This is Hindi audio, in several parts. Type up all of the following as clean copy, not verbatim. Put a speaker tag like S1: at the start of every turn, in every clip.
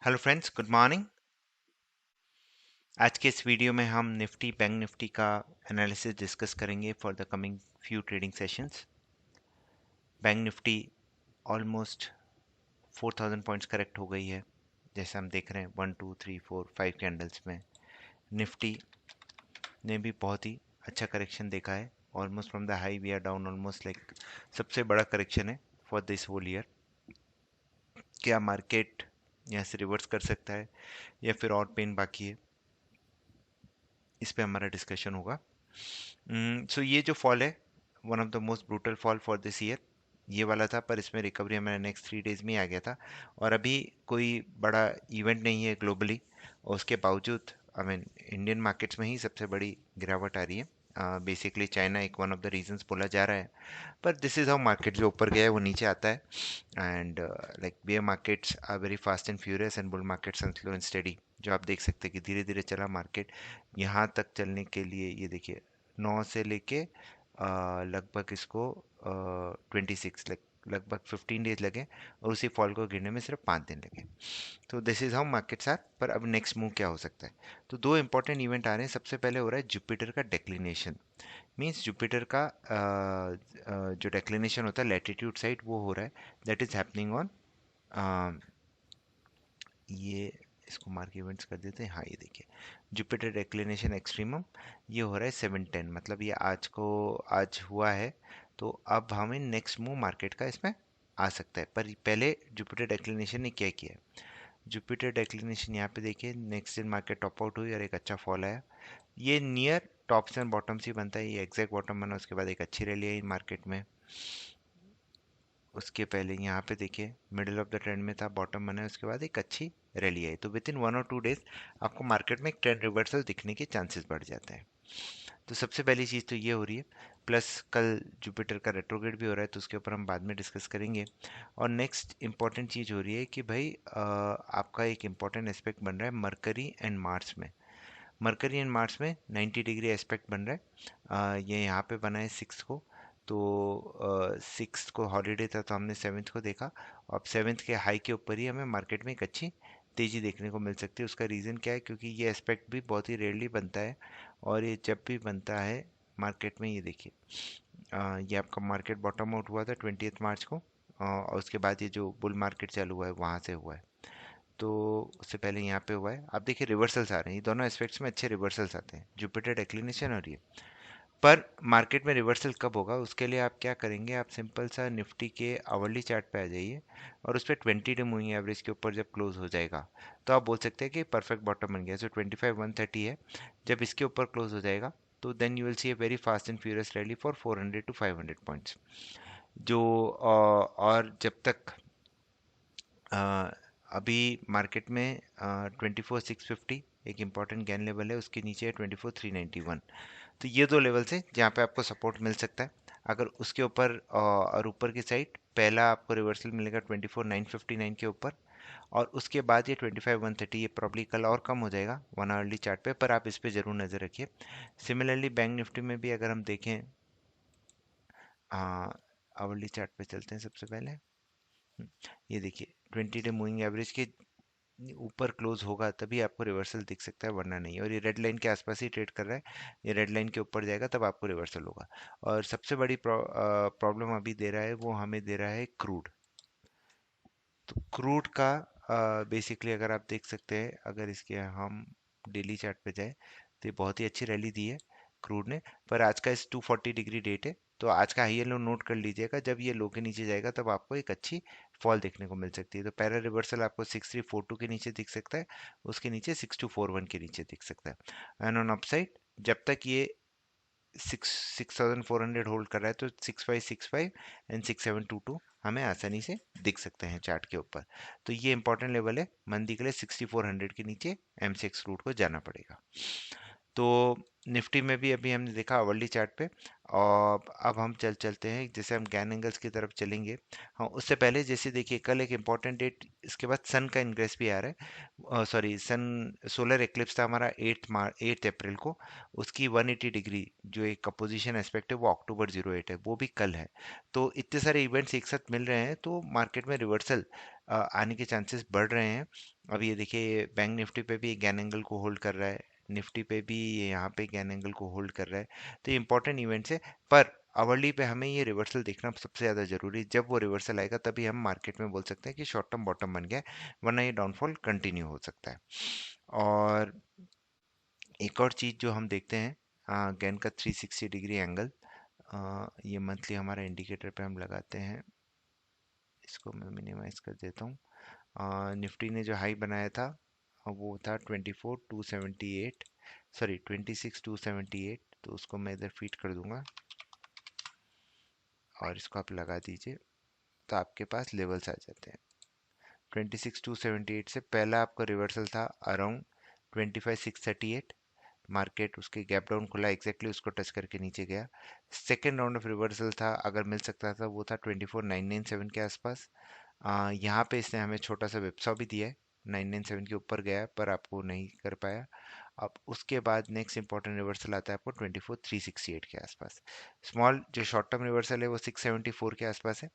S1: Hello friends, good morning. आज के इस वीडियो में हम निफ्टी बैंक निफ्टी का एनालिसिस डिस्कस करेंगे for the coming few trading sessions. Bank Nifty almost 4000 points correct हो गई है, जैसे हम देख रहे हैं 1 2 3 4 5 कैंडल्स में। निफ्टी ने भी बहुत ही अच्छा करेक्शन देखा है। Almost from the high we are down almost like सबसे बड़ा करेक्शन है फॉर दिस होल ईयर। क्या मार्केट यहाँ से रिवर्स कर सकता है या फिर और पेन बाकी है, इस पे हमारा डिस्कशन होगा। सो ये जो फॉल है, one of the most brutal fall for this year ये वाला था, पर इसमें रिकवरी हमारे नेक्स्ट 3 डेज में ही आ गया था। और अभी कोई बड़ा इवेंट नहीं है ग्लोबली, और उसके बावजूद आई मीन इंडियन मार्केट्स में ही सबसे बड़ी गिरावट आ रही है। बेसिकली चाइना एक वन ऑफ द रीजंस बोला जा रहा है, पर दिस इज हाउ मार्केट जो ऊपर गया है वो नीचे आता है। And like bear markets are very fast and furious and bull markets are slow and steady. जो आप देख सकते हैं कि धीरे धीरे चला मार्केट। यहाँ तक चलने के लिए ये देखिए 9 से लेके लगभग इसको 26 लगभग 15 डेज लगे, और उसी फॉल को गिरने में सिर्फ 5 दिन लगे। तो this is how markets are. पर अब नेक्स्ट मूव क्या हो सकता है? तो दो इंपॉर्टेंट इवेंट आ रहे हैं। सबसे पहले हो रहा है जुपिटर का डेक्लिनेशन। मीन्स जुपिटर का जो डेक्लिनेशन होता है लैटिट्यूड साइड, वो हो रहा है। दैट इज हैपनिंग ऑन ये, इसको मार्क इवेंट्स कर देते हैं। हाँ, ये देखिए जुपिटर डेक्लिनेशन एक्सट्रीमम ये हो रहा है 7:10, मतलब ये आज हुआ है। तो अब हमें नेक्स्ट मूव मार्केट का इसमें आ सकता है। पर पहले जुपिटर डेक्लिनेशन ने क्या किया है? जुपिटर डेक्लिनेशन यहाँ पे देखिए, नेक्स्ट दिन मार्केट टॉप आउट हुई और एक अच्छा फॉल आया। ये नियर टॉप्स एंड बॉटम्स ही बनता है, ये एग्जैक्ट बॉटम बना, उसके बाद एक अच्छी रैली आई मार्केट में। उसके पहले यहाँ पे देखिए मिडिल ऑफ द ट्रेंड में था, बॉटम बना है, उसके बाद एक अच्छी रैली आई। तो विद इन 1 और 2 डेज आपको मार्केट में एक ट्रेंड रिवर्सल दिखने के चांसेस बढ़ जाते हैं। तो सबसे पहली चीज़ तो ये हो रही है। प्लस कल जुपिटर का रेट्रोग्रेड भी हो रहा है, तो उसके ऊपर हम बाद में डिस्कस करेंगे। और नेक्स्ट इंपॉर्टेंट चीज़ हो रही है कि भाई आपका एक इंपॉर्टेंट एस्पेक्ट बन रहा है मरकरी एंड मार्स में। मरकरी एंड मार्स में 90 डिग्री एस्पेक्ट बन रहा है। ये यहाँ पे बना है 6 को। तो 6 को हॉलीडे था, तो हमने 7th को देखा। अब 7th के हाई के ऊपर ही हमें मार्केट में एक अच्छी तेज़ी देखने को मिल सकती है। उसका रीज़न क्या है? क्योंकि ये एस्पेक्ट भी बहुत ही रेयरली बनता है, और ये जब भी बनता है मार्केट में, ये देखिए ये आपका मार्केट बॉटम आउट हुआ था 20 मार्च को, और उसके बाद ये जो बुल मार्केट चालू हुआ है वहाँ से हुआ है। तो उससे पहले यहाँ पे हुआ है। आप देखिए रिवर्सल्स आ रहे हैं, ये दोनों एस्पेक्ट्स में अच्छे रिवर्सल्स आते हैं, जुपिटर डिक्लिनेशन और ये। पर मार्केट में रिवर्सल कब होगा, उसके लिए आप क्या करेंगे? आप सिंपल सा निफ्टी के आवरली चार्ट पे आ जाइए, और उस पर 20 डे मूविंग एवरेज के ऊपर जब क्लोज हो जाएगा, तो आप बोल सकते हैं कि परफेक्ट बॉटम बन गया। सो 25,130 है, जब इसके ऊपर क्लोज हो जाएगा, तो then you will see a very fast and furious rally for 400 to 500 points. जो और जब तक अ, अभी मार्केट में 24,650 एक इम्पॉर्टेंट गैन लेवल है, उसके नीचे है 24,391। तो ये दो लेवल से जहाँ पे आपको सपोर्ट मिल सकता है। अगर उसके ऊपर और ऊपर की साइड पहला आपको रिवर्सल मिलेगा 24,959 के ऊपर, और उसके बाद ये 25,130, ये प्रॉब्ली कल और कम हो जाएगा 1 आवरली चार्ट पे, पर आप इस पे ज़रूर नज़र रखिए। सिमिलरली बैंक निफ्टी में भी अगर हम देखें, आवरली चार्ट पे चलते हैं सबसे पहले। ये देखिए 20 डे मूविंग एवरेज के ऊपर क्लोज होगा तभी आपको रिवर्सल दिख सकता है, वरना नहीं। और ये रेड लाइन के आसपास ही ट्रेड कर रहा है, ये रेड लाइन के ऊपर जाएगा तब आपको रिवर्सल होगा। और सबसे बड़ी प्रॉब्लम अभी दे रहा है, वो हमें दे रहा है क्रूड। तो क्रूड का बेसिकली अगर आप देख सकते हैं, अगर इसके हम डेली चार्ट पे जाए, तो ये बहुत ही अच्छी रैली दी है क्रूड ने। पर आज का इस 240 डिग्री डेट है, तो आज का हाई लो नोट कर लीजिएगा। जब ये लो के नीचे जाएगा तब आपको एक अच्छी फॉल देखने को मिल सकती है। तो पहला रिवर्सल आपको 6342 के नीचे दिख सकता है, उसके नीचे 6241 के नीचे दिख सकता है। एंड ऑन अपसाइड जब तक ये 6,400 होल्ड कर रहा है, तो 6565 एंड 6722 हमें आसानी से दिख सकते हैं चार्ट के ऊपर। तो ये इंपॉर्टेंट लेवल है मंदी के लिए, 6400 के नीचे एमसीएक्स रूट को जाना पड़ेगा। तो निफ्टी में भी अभी हमने देखा आवरली चार्ट पे। और अब हम चलते हैं, जैसे हम गैन एंगल्स की तरफ चलेंगे। हाँ, उससे पहले जैसे देखिए कल एक इम्पॉर्टेंट डेट, इसके बाद सन का इंग्रेस भी आ रहा है, सॉरी सन सोलर एक्लिप्स था हमारा 8 अप्रैल को। उसकी 180 डिग्री जो एक अपोजिशन एस्पेक्ट है वो अक्टूबर 08 है, वो भी कल है। तो इतने सारे इवेंट्स एक साथ मिल रहे हैं तो मार्केट में रिवर्सल आने के चांसेस बढ़ रहे हैं। अब ये देखिए बैंक निफ्टी पे भी गैन एंगल को होल्ड कर रहा है, निफ्टी पे भी यहाँ पे गैन एंगल को होल्ड कर रहा है। तो ये इंपॉर्टेंट इवेंट्स है, पर आवरली पे हमें ये रिवर्सल देखना सबसे ज़्यादा जरूरी है। जब वो रिवर्सल आएगा तभी हम मार्केट में बोल सकते हैं कि शॉर्ट टर्म बॉटम बन गया है, वरना ये डाउनफॉल कंटिन्यू हो सकता है। और एक और चीज़ जो हम देखते हैं, गैन का 360 डिग्री एंगल, ये मंथली हमारा इंडिकेटर पे हम लगाते हैं। इसको मैं मिनिमाइज कर देता हूँ। निफ्टी ने जो हाई बनाया था वो था 24,278, सॉरी 26,278, तो उसको मैं इधर फीड कर दूंगा और इसको आप लगा दीजिए, तो आपके पास लेवल्स आ जाते हैं। 26,278 से पहला आपका रिवर्सल था अराउंड 25,638, मार्केट उसके गैप डाउन खुला एग्जैक्टली उसको टच करके नीचे गया। सेकेंड राउंड ऑफ रिवर्सल था, अगर मिल सकता था, वो था 24,997 के आसपास। यहाँ पे इसने हमें छोटा सा विप्सा भी दिया है, 997 के ऊपर गया पर आपको नहीं कर पाया। अब उसके बाद नेक्स्ट इंपॉर्टेंट रिवर्सल आता है आपको 24,368 के आसपास। स्मॉल जो शॉर्ट टर्म रिवर्सल है वो 674 के आसपास है।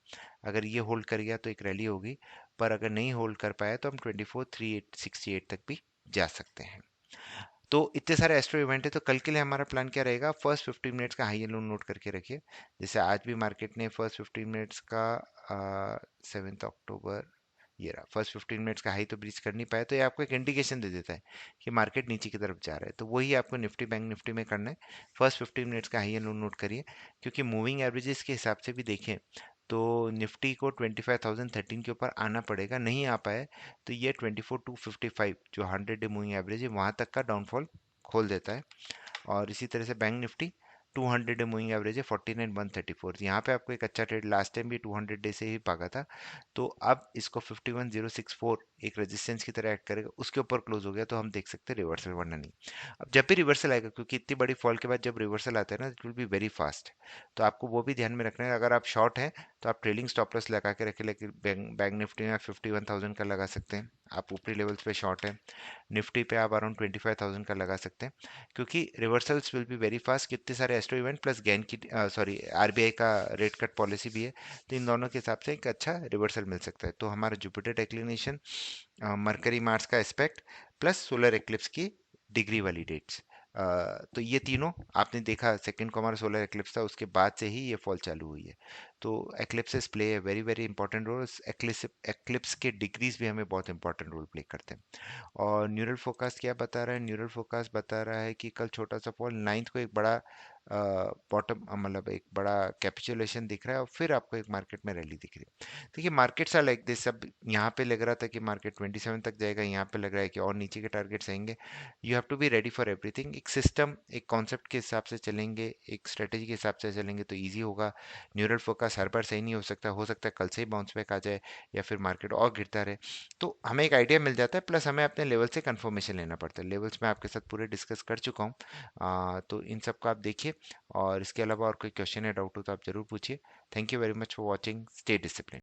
S1: अगर ये होल्ड कर गया तो एक रैली होगी, पर अगर नहीं होल्ड कर पाया तो हम 24,368 तक भी जा सकते हैं। तो इतने सारे एस्ट्रो इवेंट है, तो कल के लिए हमारा प्लान क्या रहेगा? फर्स्ट 15 मिनट्स का हाई एंड लो नोट करके रखिए। जैसे आज भी मार्केट ने फर्स्ट 15 मिनट्स का 7 अक्टूबर, ये रहा फर्स्ट 15 मिनट्स का हाई तो ब्रीच कर नहीं पाया, तो ये आपको एक इंडिकेशन दे देता है कि मार्केट नीचे की तरफ जा रहा है। तो वही आपको निफ्टी बैंक निफ्टी में करना है। फर्स्ट 15 मिनट्स का हाई एंड लो नोट करिए, क्योंकि मूविंग एवरेजेस के हिसाब से भी देखें तो निफ्टी को 25,013 के ऊपर आना पड़ेगा, नहीं आ पाए तो ये 24,255 जो 100 डे मूविंग एवरेज है वहां तक का डाउनफॉल खोल देता है। और इसी तरह से bank Nifty 200 day moving average है 49,134, यहाँ पे आपको एक अच्छा ट्रेड लास्ट टाइम भी 200 डे से ही भागा था। तो अब इसको 51,064 एक रेजिस्टेंस की तरह एक्ट करेगा, उसके ऊपर क्लोज हो गया तो हम देख सकते हैं रिवर्सल, वरना नहीं। अब जब भी रिवर्सल आएगा, क्योंकि इतनी बड़ी फॉल के बाद जब रिवर्सल आता है ना, it will be very fast, तो आपको वो भी ध्यान में रखना है। अगर आप शॉर्ट हैं तो आप ट्रेलिंग स्टॉप लॉस लगा के रखें, लेकिन बैंक निफ्टी में आप 51,000 का लगा सकते हैं, आप ऊपरी लेवल्स पे शॉर्ट है। निफ्टी पे आप अराउंड 25,000 का लगा सकते हैं, क्योंकि reversals will be very fast. कितने सारे एस्ट्रो इवेंट प्लस गैन की, सॉरी आरबीआई का रेट कट पॉलिसी भी है, तो इन दोनों के हिसाब से एक अच्छा रिवर्सल मिल सकता है। तो हमारा जुपिटर डिक्लिनेशन, मरकरी मार्स का एस्पेक्ट, प्लस सोलर एक्लिप्स की डिग्री वाली डेट्स, तो ये तीनों आपने देखा, सेकंड को हमारा सोलर एक्लिप्स था, उसके बाद से ही ये फॉल चालू हुई है। तो eclipses play a very very important role. Eclipse के डिग्रीज भी हमें बहुत इंपॉर्टेंट रोल प्ले करते हैं। और न्यूरल फोकास्ट क्या बता रहा है? न्यूरल फोकास्ट बता रहा है कि कल छोटा सा फॉल, नाइन्थ को एक बड़ा बॉटम, मतलब एक बड़ा कैपिचुलेशन दिख रहा है, और फिर आपको एक मार्केट में रैली दिख रही है। देखिए मार्केट्स आर लाइक दिस। सब यहाँ पे लग रहा था कि मार्केट 27 तक जाएगा, यहाँ पे लग रहा है कि और नीचे के टारगेट्स आएंगे। You have to be ready for everything. एक सिस्टम, एक कॉन्सेप्ट के हिसाब से चलेंगे, एक स्ट्रेटेजी के हिसाब से चलेंगे तो ईजी होगा। न्यूरल फोकस हर बार सही नहीं हो सकता है कल से ही बाउंस बैक आ जाए या फिर मार्केट और गिरता रहे। तो हमें एक आइडिया मिल जाता है, प्लस हमें अपने लेवल से कंफर्मेशन लेना पड़ता है। लेवल्स मैं आपके साथ पूरे डिस्कस कर चुका हूँ, तो इन सब को आप देखिए। और इसके अलावा और कोई क्वेश्चन या डाउट हो तो आप जरूर पूछिए। Thank you very much for watching, stay discipline.